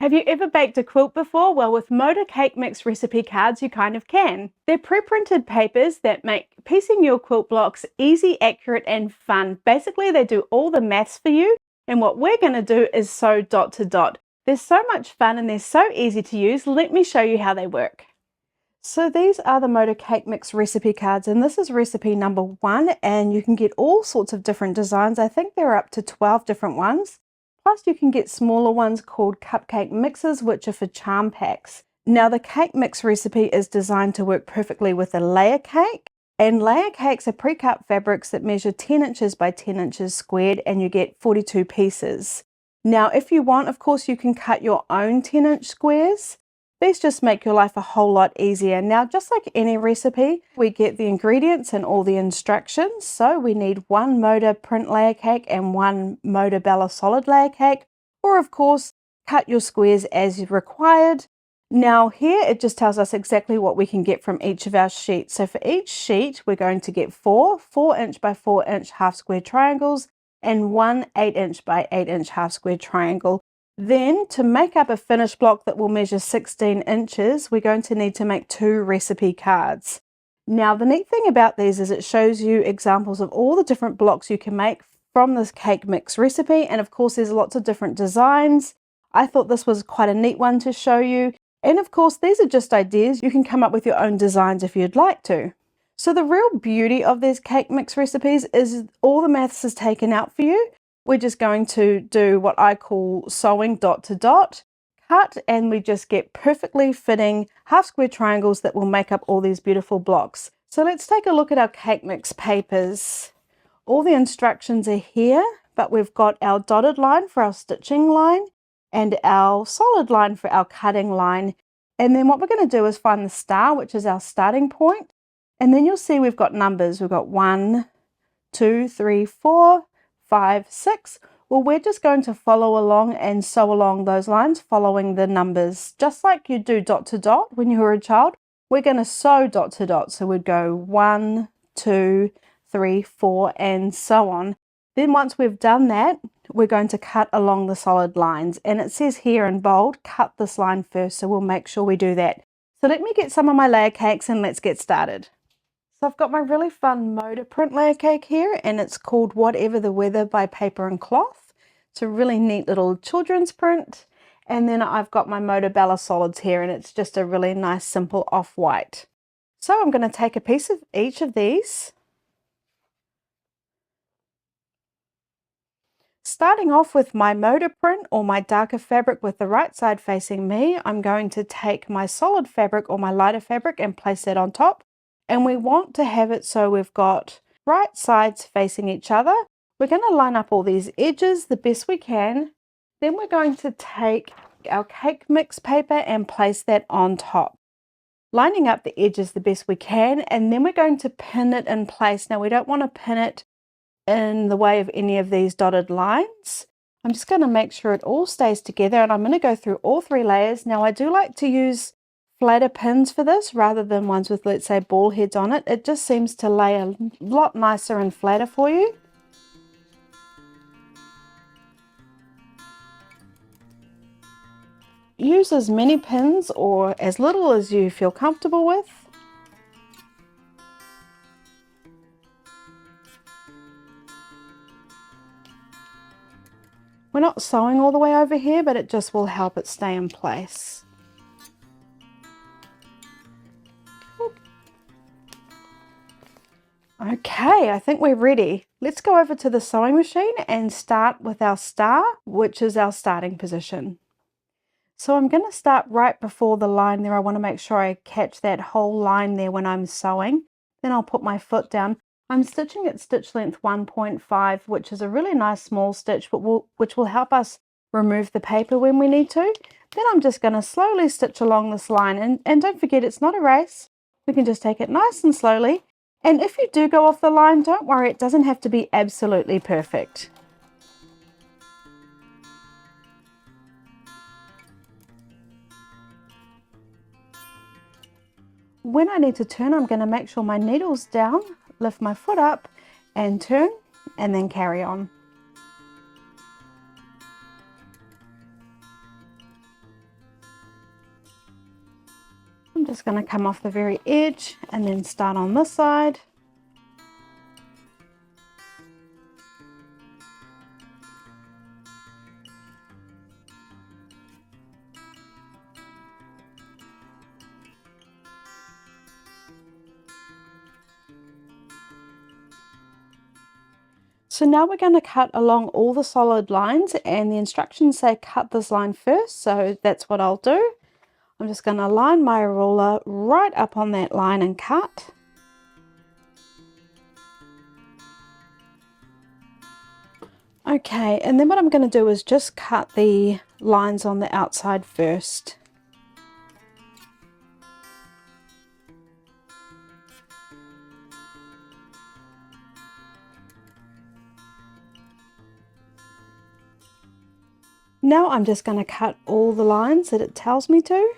Have you ever baked a quilt before? Well, with Moda cake mix recipe cards, you kind of can. They're pre-printed papers that make piecing your quilt blocks easy, accurate, and fun. Basically, they do all the maths for you, and what we're going to do is sew dot to dot. They're so much fun and they're so easy to use. Let me show you how they work. So these are the Moda cake mix recipe cards, and this is recipe number 1, and you can get all sorts of different designs. I think there are up to 12 different ones. Plus you can get smaller ones called cupcake mixes, which are for charm packs. Now the cake mix recipe is designed to work perfectly with a layer cake, and layer cakes are pre-cut fabrics that measure 10 inches by 10 inches squared, and you get 42 pieces. Now if you want, of course, you can cut your own 10-inch squares. These just make your life a whole lot easier. Now, just like any recipe, we get the ingredients and all the instructions. So we need 1 Moda print layer cake and 1 Moda Bella solid layer cake, or of course, cut your squares as required. Now here, it just tells us exactly what we can get from each of our sheets. So for each sheet, we're going to get 4 4-inch by 4-inch half square triangles and 1 8-inch by 8-inch half square triangle. Then, to make up a finished block that will measure 16 inches, we're going to need to make 2 recipe cards. Now, the neat thing about these is it shows you examples of all the different blocks you can make from this cake mix recipe, and of course there's lots of different designs. I thought this was quite a neat one to show you, and of course these are just ideas. You can come up with your own designs if you'd like to. So the real beauty of these cake mix recipes is all the maths is taken out for you. We're just going to do what I call sewing dot to dot, cut, and we just get perfectly fitting half square triangles that will make up all these beautiful blocks. So let's take a look at our cake mix papers. All the instructions are here, but we've got our dotted line for our stitching line and our solid line for our cutting line. And then what we're going to do is find the star, which is our starting point. And then you'll see we've got numbers. We've got 1, 2, 3, 4, 5, 6. Well, we're just going to follow along and sew along those lines following the numbers. Just like you do dot to dot when you were a child, we're going to sew dot to dot. So we'd go 1, 2, 3, 4, and so on. Then once we've done that, we're going to cut along the solid lines. And it says here in bold, cut this line first, so we'll make sure we do that. So let me get some of my layer cakes and let's get started. So I've got my really fun Moda print layer cake here, and it's called Whatever the Weather by Paper and Cloth. It's a really neat little children's print. And then I've got my Moda Bella solids here, and it's just a really nice simple off-white. So I'm going to take a piece of each of these. Starting off with my Moda print or my darker fabric with the right side facing me, I'm going to take my solid fabric or my lighter fabric and place that on top. And we want to have it so we've got right sides facing each other. We're going to line up all these edges the best we can. Then we're going to take our cake mix paper and place that on top, lining up the edges the best we can, and then we're going to pin it in place. Now we don't want to pin it in the way of any of these dotted lines. I'm just going to make sure it all stays together, and I'm going to go through all 3 layers. Now I do like to use flatter pins for this rather than ones with, let's say, ball heads on it. It just seems to lay a lot nicer and flatter for you. Use as many pins or as little as you feel comfortable with. We're not sewing all the way over here, but it just will help it stay in place. Okay, I think we're ready. Let's go over to the sewing machine and start with our star, which is our starting position. So I'm going to start right before the line there. I want to make sure I catch that whole line there when I'm sewing. Then I'll put my foot down. I'm stitching at stitch length 1.5, which is a really nice small stitch, but which will help us remove the paper when we need to. Then I'm just going to slowly stitch along this line. And don't forget, it's not a race. We can just take it nice and slowly. And if you do go off the line, don't worry, it doesn't have to be absolutely perfect. When I need to turn, I'm going to make sure my needle's down, lift my foot up and turn, and then carry on. I'm just going to come off the very edge and then start on this side. So now we're going to cut along all the solid lines, and the instructions say cut this line first, so that's what I'll do. I'm just going to line my ruler right up on that line and cut. Okay, and then what I'm going to do is just cut the lines on the outside first. Now I'm just going to cut all the lines that it tells me to.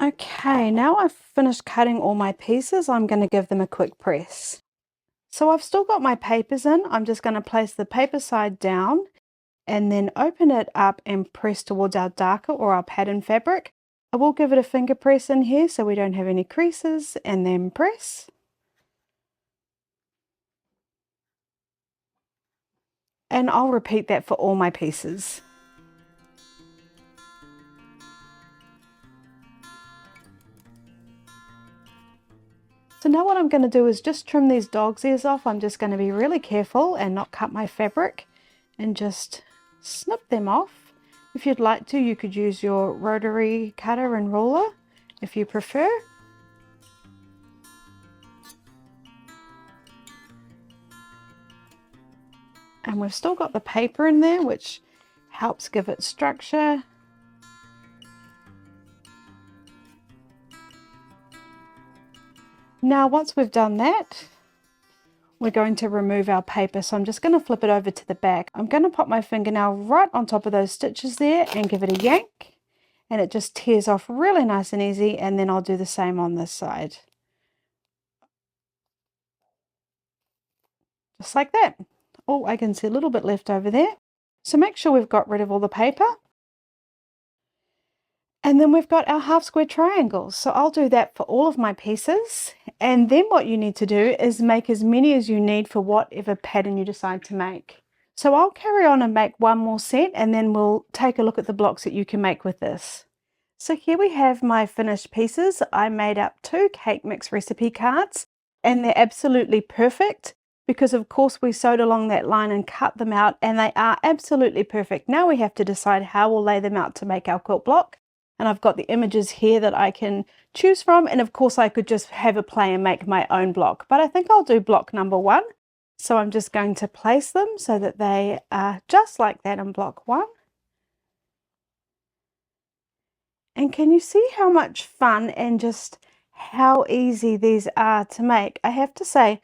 Okay, now I've finished cutting all my pieces, I'm going to give them a quick press. So I've still got my papers in. I'm just going to place the paper side down and then open it up and press towards our darker or our pattern fabric. I will give it a finger press in here so we don't have any creases, and then press. And I'll repeat that for all my pieces. So now what I'm going to do is just trim these dog's ears off. I'm just going to be really careful and not cut my fabric and just snip them off. If you'd like to, you could use your rotary cutter and ruler if you prefer. And we've still got the paper in there, which helps give it structure. Now once we've done that, we're going to remove our paper. So I'm just going to flip it over to the back. I'm going to pop my fingernail right on top of those stitches there and give it a yank, and it just tears off really nice and easy. And then I'll do the same on this side. Just like that. Oh, I can see a little bit left over there. So make sure we've got rid of all the paper. And then we've got our half square triangles. So I'll do that for all of my pieces. And then what you need to do is make as many as you need for whatever pattern you decide to make. So I'll carry on and make one more set, and then we'll take a look at the blocks that you can make with this. So here we have my finished pieces. I made up 2 cake mix recipe cards, and they're absolutely perfect because of course we sewed along that line and cut them out, and they are absolutely perfect. Now we have to decide how we'll lay them out to make our quilt block. And I've got the images here that I can choose from, and of course I could just have a play and make my own block, but I think I'll do block number 1. So I'm just going to place them so that they are just like that in block 1. And can you see how much fun and just how easy these are to make? I have to say,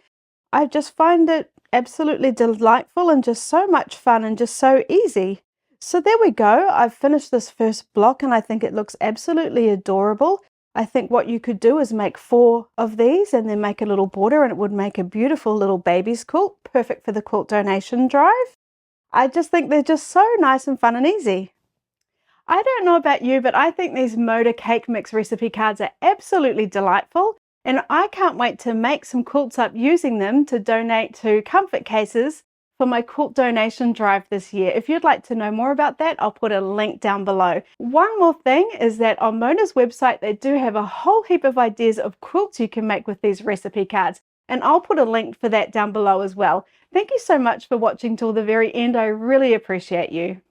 I just find it absolutely delightful and just so much fun and just so easy. So there we go. I've finished this first block and I think it looks absolutely adorable. I think what you could do is make 4 of these and then make a little border, and it would make a beautiful little baby's quilt, perfect for the quilt donation drive. I just think they're just so nice and fun and easy. I don't know about you, but I think these Moda cake mix recipe cards are absolutely delightful, and I can't wait to make some quilts up using them to donate to comfort cases for my quilt donation drive this year. If you'd like to know more about that, I'll put a link down below. One more thing is that on Moda's website, they do have a whole heap of ideas of quilts you can make with these recipe cards, and I'll put a link for that down below as well. Thank you so much for watching till the very end. I really appreciate you.